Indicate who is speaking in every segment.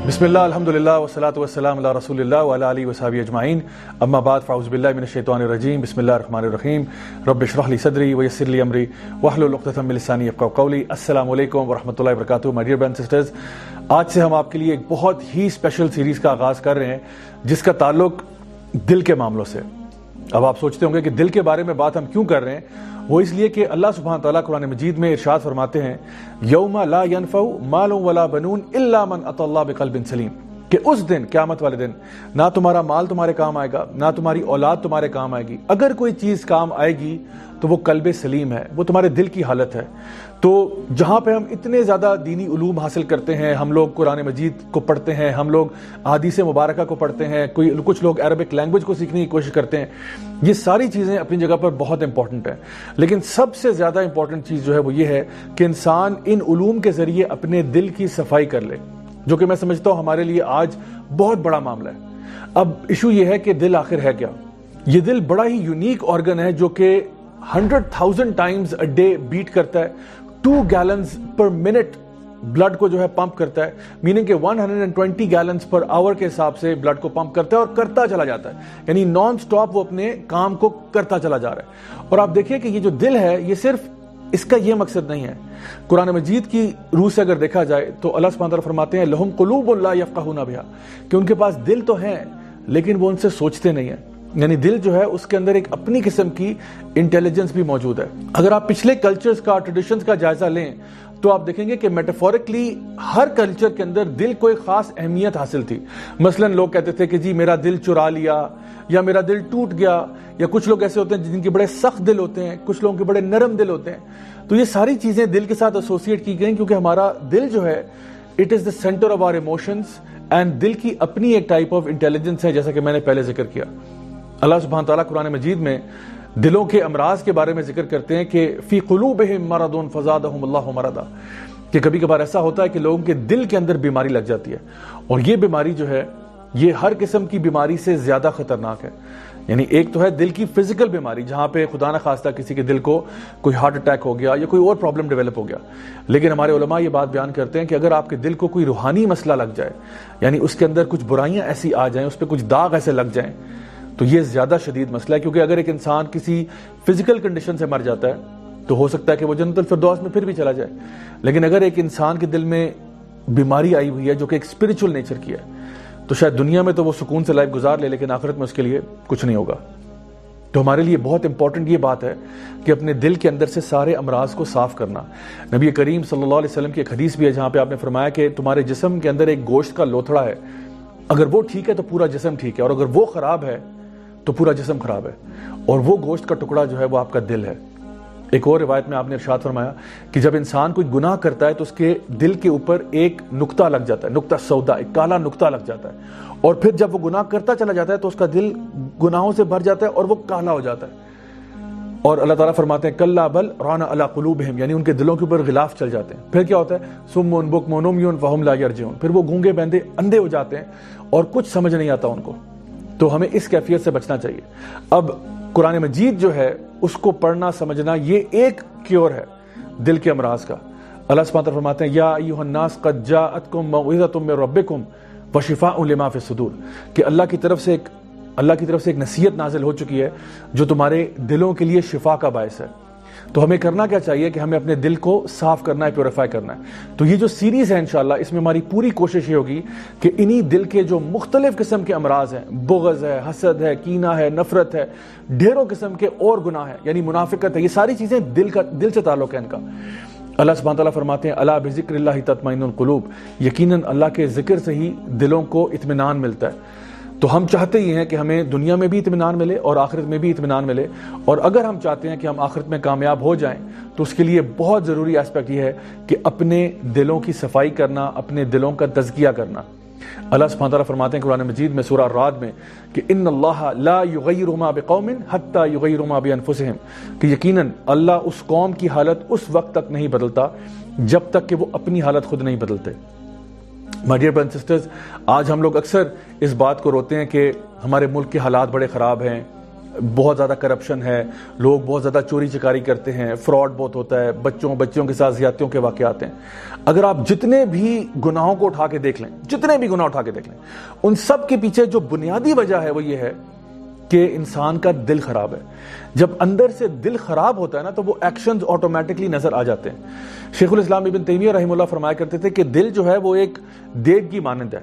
Speaker 1: बिस्मिल्लाह अल्हम्दुलिल्लाह वस्सलातु वस्सलाम अला रसूलिल्लाह व अला आलिहि वसहबिहि अजमाइन अम्मा बाद फ़अऊज़ु बिल्लाहि मिनश शैतानिर रजीम बिस्मिल्लाहिर रहमानिर रहीम रब्बि इश्रह ली सदरी व यस्सिर ली अमरी वहलुल उक़दतम मिन लिसानी यफ़क़हू क़ौली। अस्सलामु अलैकुम व रहमतुल्लाहि व बरकातुहू। My dear brothers and sisters, आज से हम आपके लिए एक बहुत ही स्पेशल सीरीज़ का आगाज़ कर रहे हैं जिसका ताल्लुक दिल के मामलों से। अब आप सोचते होंगे कि दिल के बारे में बात हम क्यों कर रहे हैं। वो इसलिए कि अल्लाह सुब्हानहू तआला कुरान मजीद में इरशाद फरमाते हैं, यौमा ला यनफ़उ मालुन वला बनून इल्ला मन अतल्लाह बिक़ल्बिन सलीम, कि उस दिन, क़यामत वाले दिन, ना तुम्हारा माल तुम्हारे काम आएगा, ना तुम्हारी औलाद तुम्हारे काम आएगी। अगर कोई चीज़ काम आएगी तो वो कल्ब सलीम है, वो तुम्हारे दिल की हालत है। तो जहाँ पे हम इतने ज़्यादा दीनी उलूम हासिल करते हैं, हम लोग कुरान मजीद को पढ़ते हैं, हम लोग अहादीस मुबारका को पढ़ते हैं, कुछ लोग अरबिक लैंग्वेज को सीखने की कोशिश करते हैं, ये सारी चीज़ें अपनी जगह पर बहुत इंपॉर्टेंट है। लेकिन सबसे ज़्यादा इंपॉर्टेंट चीज़ जो है वो ये है कि इंसान इन उलूम के ज़रिए अपने दिल की सफाई कर ले, जो कि मैं समझता हूँ हमारे लिए आज बहुत बड़ा मामला है। अब इशू ये है कि दिल आखिर है क्या। ये दिल बड़ा ही यूनिक ऑर्गन है जो कि 100,000 टाइम्स अ डे बीट करता है, 2 गैलन्स पर मिनट ब्लड को जो है पंप करता है, मीनिंग कि 120 गैलन्स पर आवर के हिसाब से ब्लड को पंप करता है और करता चला जाता है, यानी नॉन स्टॉप वो अपने काम को करता चला जा रहा है। और आप देखिए कि ये जो दिल है ये सिर्फ इसका ये मकसद नहीं है। कुरान मजीद की रूह से अगर देखा जाए तो अल्लाह सुब्हानहू तआला फरमाते हैं, लहुम क़ुलूबुन ला यफ़क़हूना बिहा, कि उनके पास दिल तो हैं लेकिन वो उनसे सोचते नहीं है। यानी दिल जो है उसके अंदर एक अपनी किस्म की इंटेलिजेंस भी मौजूद है। अगर आप पिछले कल्चर्स का, ट्रेडिशंस का जायजा लें तो आप देखेंगे कि मेटाफोरिकली हर कल्चर के अंदर दिल को एक खास अहमियत हासिल थी। मसलन लोग कहते थे कि जी मेरा दिल चुरा लिया, या मेरा दिल टूट गया, या कुछ लोग ऐसे होते हैं जिनके बड़े सख्त दिल होते हैं, कुछ लोगों के बड़े नरम दिल होते हैं। तो ये सारी चीजें दिल के साथ एसोसिएट की गई क्योंकि हमारा दिल जो है it is the centre of our emotions, and दिल की अपनी एक टाइप ऑफ इंटेलिजेंस है, जैसा कि मैंने पहले जिक्र किया। अल्लाह सुब्हानहू तआला कुरान मजीद में दिलों के अमराज के बारे में जिक्र करते हैं कि फी क़ुलूबिहिम मरदुन फ़ज़ादहुमुल्लाहु मरदा, कि कभी कभार ऐसा होता है कि लोगों के दिल के अंदर बीमारी लग जाती है, और ये बीमारी जो है ये हर किस्म की बीमारी से ज्यादा खतरनाक है। यानी एक तो है दिल की फिजिकल बीमारी, जहां पे खुदा न खास्ता किसी के दिल को कोई हार्ट अटैक हो गया या कोई और प्रॉब्लम डेवलप हो गया। लेकिन हमारे उलमा ये बात बयान करते हैं कि अगर आपके दिल को कोई रूहानी मसला लग जाए, यानी उसके अंदर कुछ बुराइयां ऐसी आ जाएं, उस पर कुछ दाग ऐसे लग जाएं, तो ये ज्यादा शदीद मसला है। क्योंकि अगर एक इंसान किसी फिजिकल कंडीशन से मर जाता है तो हो सकता है कि वो जन्नतुल फिरदौस में फिर भी चला जाए, लेकिन अगर एक इंसान के दिल में बीमारी आई हुई है जो कि एक स्पिरिचुअल नेचर की है, तो शायद दुनिया में तो वो सुकून से लाइफ गुजार ले, लेकिन आखिरत में उसके लिए कुछ नहीं होगा। तो हमारे लिए बहुत इंपॉर्टेंट ये बात है कि अपने दिल के अंदर से सारे अमराज को साफ करना। नबी करीम सल्लल्लाहु अलैहि वसल्लम की एक हदीस भी है जहां पे आपने फरमाया कि तुम्हारे जिस्म के अंदर एक गोश्त का लोथड़ा है, अगर वो ठीक है तो पूरा जिस्म ठीक है, और अगर वो खराब है तो पूरा जिस्म खराब है। और वो गोश्त का टुकड़ा जो है वो आपका दिल है। एक और रिवायत में आपने इरशाद फरमाया कि जब इंसान कोई गुनाह करता है तो उसके दिल के ऊपर एक नुक्ता लग जाता है, नुक्ता सौदा, एक काला नुक्ता लग जाता है, और फिर जब वो गुनाह करता चला जाता है तो उसका दिल गुनाहों से भर जाता है और वो काला हो जाता है। और अल्लाह ताला फरमाते हैं, कल्ला बल राना अला कुलूबिहिम, यानी उनके दिलों के ऊपर गिलाफ चल जाते हैं। फिर क्या होता है, सुम्मुन बुकमुन उम्युन फहुम ला यरजिऊन, फिर वो गूंगे बहरे अंधे हो जाते हैं और कुछ समझ नहीं आता उनको। तो हमें इस कैफियत से बचना चाहिए। अब कुरान मजीद जो है उसको पढ़ना समझना ये एक क्योर है दिल के अमराज का। अल्लाह सुब्हानहू तआला फरमाते हैं, या अय्युहन्नास क़द जाअतकुम मौइज़तुम मिर रब्बिकुम व शिफ़ाउन लिमा फ़िस सुदूर, कि अल्लाह की तरफ से एक नसीहत नाजिल हो चुकी है जो तुम्हारे दिलों के लिए शिफा का बायस है। तो हमें करना क्या चाहिए कि हमें अपने दिल को साफ करना है, प्योरीफाई करना है। तो ये जो सीरीज है इंशाल्लाह, इसमें हमारी पूरी कोशिश ये होगी कि इन्हीं दिल के जो मुख्तलिफ किस्म के अमराज हैं, बुग़्ज़ है, हसद है, कीना है, नफरत है, ढेरों किस्म के और गुनाह है, यानी मुनाफिकत है, ये सारी चीजें दिल से ताल्लुक है इनका। अल्लाह सुब्हानहू तआला फरमाते हैं, अला बिज़िक्रिल्लाहि तत्मइन्नुल क़ुलूब, यकीनन अल्लाह के जिक्र से ही दिलों को इत्मीनान मिलता है। तो हम चाहते ही हैं कि हमें दुनिया में भी इत्मीनान मिले और आखिरत में भी इत्मीनान मिले, और अगर हम चाहते हैं कि हम आखिरत में कामयाब हो जाएं तो उसके लिए बहुत ज़रूरी एस्पेक्ट ये है कि अपने दिलों की सफाई करना, अपने दिलों का तज़किया करना। अल्लाह सुब्हानहू तआला फरमाते हैं कुरान मजीद में सूरह राद में कि इन्नल्लाह ला युग़य्यिरु मा बिक़ौमिन हत्ता युग़य्यिरु मा बिअनफुसिहिम, कि यकीनन अल्लाह उस कौम की हालत उस वक्त तक नहीं बदलता जब तक कि वो अपनी हालत खुद नहीं बदलते। My dear brothers and sisters, आज हम लोग अक्सर इस बात को रोते हैं कि हमारे मुल्क के हालात बड़े ख़राब हैं, بہت زیادہ کرپشن ہے، لوگ بہت زیادہ چوری چکاری کرتے ہیں، فراڈ بہت ہوتا ہے، بچوں کے ساتھ زیادتیوں کے واقعات ہیں. اگر آپ جتنے بھی گناہوں کو اٹھا کے دیکھ لیں، جتنے بھی گناہ اٹھا کے دیکھ لیں، ان سب کے پیچھے جو بنیادی وجہ ہے وہ یہ ہے کہ انسان کا دل خراب ہے. جب اندر سے دل خراب ہوتا ہے نا تو وہ ایکشنز آٹومیٹکلی نظر آ جاتے ہیں. شیخ الاسلام ابن تیمیہ رحمہ اللہ فرمایا کرتے تھے کہ دل جو ہے وہ ایک دیگ کی مانند ہے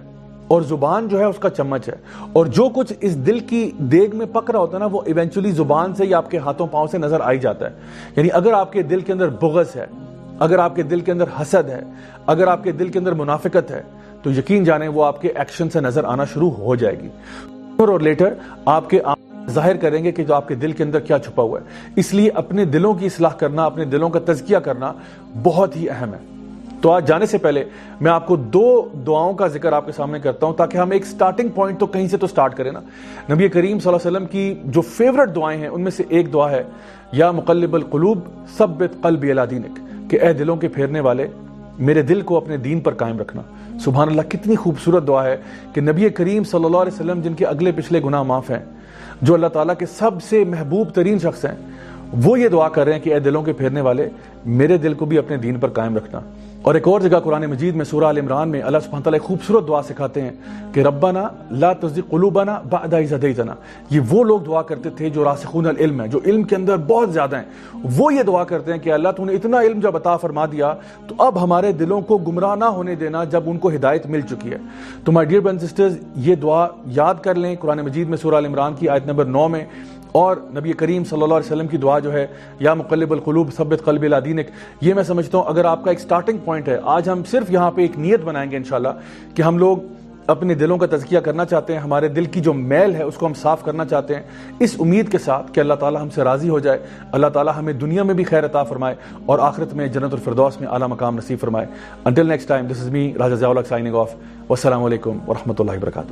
Speaker 1: اور زبان جو ہے اس کا چمچ ہے، اور جو کچھ اس دل کی دیگ میں پک رہا ہوتا ہے نا وہ ایونچولی زبان سے یا آپ کے ہاتھوں پاؤں سے نظر آ ہی جاتا ہے. یعنی اگر آپ کے دل کے اندر بغض ہے، اگر آپ کے دل کے اندر حسد ہے، اگر آپ کے دل کے اندر منافقت ہے، تو یقین جانیں وہ آپ کے ایکشن سے نظر آنا شروع ہو جائے گی، اور لیٹر آپ کے ظاہر کریں گے کہ جو آپ کے دل کے اندر کیا چھپا ہوا ہے. اس لیے اپنے دلوں کی اصلاح کرنا، اپنے دلوں کا تزکیہ کرنا بہت ہی اہم ہے. تو آج جانے سے پہلے میں آپ کو 2 دعاؤں کا ذکر آپ کے سامنے کرتا ہوں تاکہ ہم ایک سٹارٹنگ پوائنٹ تو کہیں سے تو سٹارٹ کریں نا. نبی کریم صلی اللہ علیہ وسلم کی جو فیورٹ دعائیں ہیں ان میں سے ایک دعا ہے یا مقلب القلوب ثبت قلبی علی دینک، کہ اے دلوں کے پھیرنے والے میرے دل کو اپنے دین پر قائم رکھنا. سبحان اللہ، کتنی خوبصورت دعا ہے کہ نبی کریم صلی اللہ علیہ وسلم جن کے اگلے پچھلے گناہ معاف ہیں، جو اللہ تعالیٰ کے سب سے محبوب ترین شخص ہیں، وہ یہ دعا کر رہے ہیں کہ اے دلوں کے پھیرنے والے میرے دل کو بھی اپنے دین پر قائم رکھنا. اور ایک اور جگہ قرآن مجید میں سورہ آل عمران میں اللہ سبحانہ تعالیٰ خوبصورت دعا سکھاتے ہیں کہ ربنا لا تزغ قلوبنا بعد اذ ہدیتنا. یہ وہ لوگ دعا کرتے تھے جو راسخون العلم ہیں، جو علم کے اندر بہت زیادہ ہیں. وہ یہ دعا کرتے ہیں کہ اللہ تو نے اتنا علم جب عطا فرما دیا تو اب ہمارے دلوں کو گمراہ نہ ہونے دینا جب ان کو ہدایت مل چکی ہے. تو my dear brothers and sisters, یہ دعا یاد کر لیں قرآن مجید میں سورہ آل عمران کی آیت نمبر 9 میں، اور نبی کریم صلی اللہ علیہ وسلم کی دعا جو ہے یا مقلب القلوب ثبت قلبی علی دینک. یہ میں سمجھتا ہوں اگر آپ کا ایک سٹارٹنگ پوائنٹ ہے. آج ہم صرف یہاں پہ ایک نیت بنائیں گے انشاءاللہ کہ ہم لوگ اپنے دلوں کا تزکیہ کرنا چاہتے ہیں، ہمارے دل کی جو میل ہے اس کو ہم صاف کرنا چاہتے ہیں، اس امید کے ساتھ کہ اللہ تعالی ہم سے راضی ہو جائے، اللہ تعالی ہمیں دنیا میں بھی خیر عطا فرمائے اور آخرت میں جنت الفردوس میں اعلیٰ مقام نصیب فرمائے. Until next time, this is me, Raja Ziaul Haq, signing off. والسلام علیکم ورحمۃ اللہ وبرکاتہ.